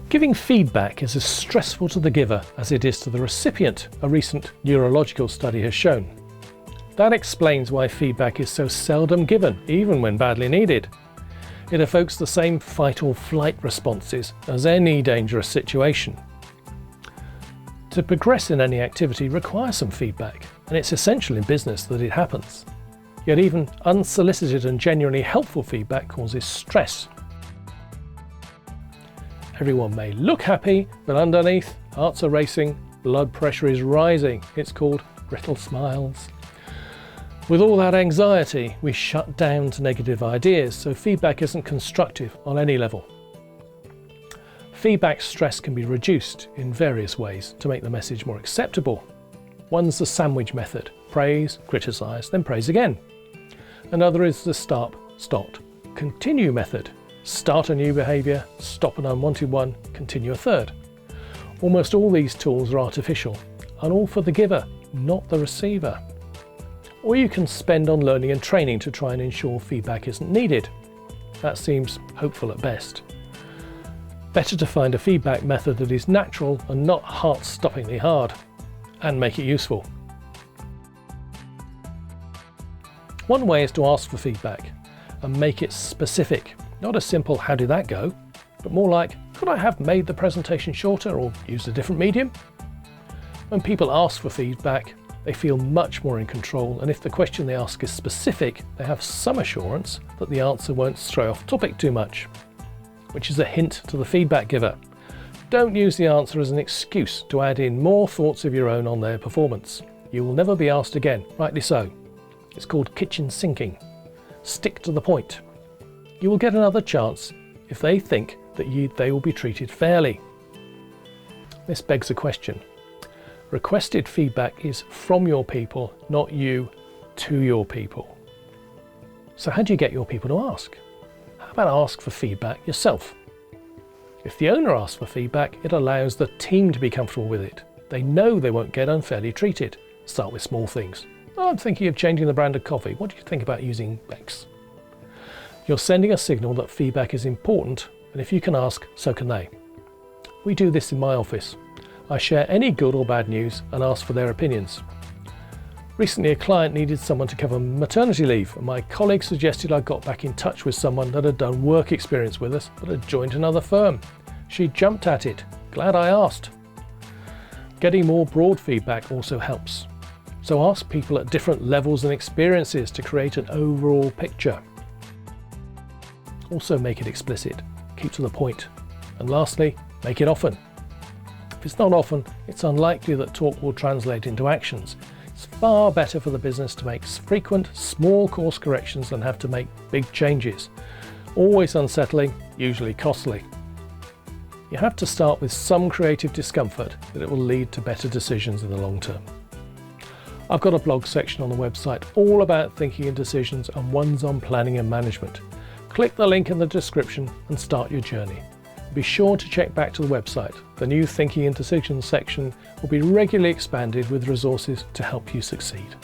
Giving feedback is as stressful to the giver as it is to the recipient, a recent neurological study has shown. That explains why feedback is so seldom given, even when badly needed. It evokes the same fight or flight responses as any dangerous situation. To progress in any activity requires some feedback, and it's essential in business that it happens. Yet even unsolicited and genuinely helpful feedback causes stress. Everyone may look happy, but underneath, hearts are racing, blood pressure is rising. It's called brittle smiles. With all that anxiety, we shut down to negative ideas, so feedback isn't constructive on any level. Feedback stress can be reduced in various ways to make the message more acceptable. One's the sandwich method: praise, criticise, then praise again. Another is the start, continue method: start a new behaviour, stop an unwanted one, continue a third. Almost all these tools are artificial and all for the giver, not the receiver. Or you can spend on learning and training to try and ensure feedback isn't needed. That seems hopeful at best. Better to find a feedback method that is natural and not heart-stoppingly hard, and make it useful. One way is to ask for feedback and make it specific. Not a simple "how did that go?" but more like, could I have made the presentation shorter or used a different medium? When people ask for feedback, they feel much more in control, and if the question they ask is specific, they have some assurance that the answer won't stray off topic too much, which is a hint to the feedback giver. Don't use the answer as an excuse to add in more thoughts of your own on their performance. You will never be asked again, rightly so. It's called kitchen sinking. Stick to the point. You will get another chance if they think that they will be treated fairly. This begs a question. Requested feedback is from your people, not you to your people. So how do you get your people to ask? How about ask for feedback yourself? If the owner asks for feedback, it allows the team to be comfortable with it. They know they won't get unfairly treated. Start with small things. I'm thinking of changing the brand of coffee. What do you think about using X? You're sending a signal that feedback is important, and if you can ask, so can they. We do this in my office. I share any good or bad news and ask for their opinions. Recently, a client needed someone to cover maternity leave, and my colleague suggested I got back in touch with someone that had done work experience with us but had joined another firm. She jumped at it. Glad I asked. Getting more broad feedback also helps. So ask people at different levels and experiences to create an overall picture. Also make it explicit. Keep to the point. And lastly, make it often. If it's not often, it's unlikely that talk will translate into actions. It's far better for the business to make frequent, small course corrections than have to make big changes. Always unsettling, usually costly. You have to start with some creative discomfort, but it will lead to better decisions in the long term. I've got a blog section on the website all about thinking and decisions, and one's on planning and management. Click the link in the description and start your journey. Be sure to check back to the website. The new Thinking and Decisions section will be regularly expanded with resources to help you succeed.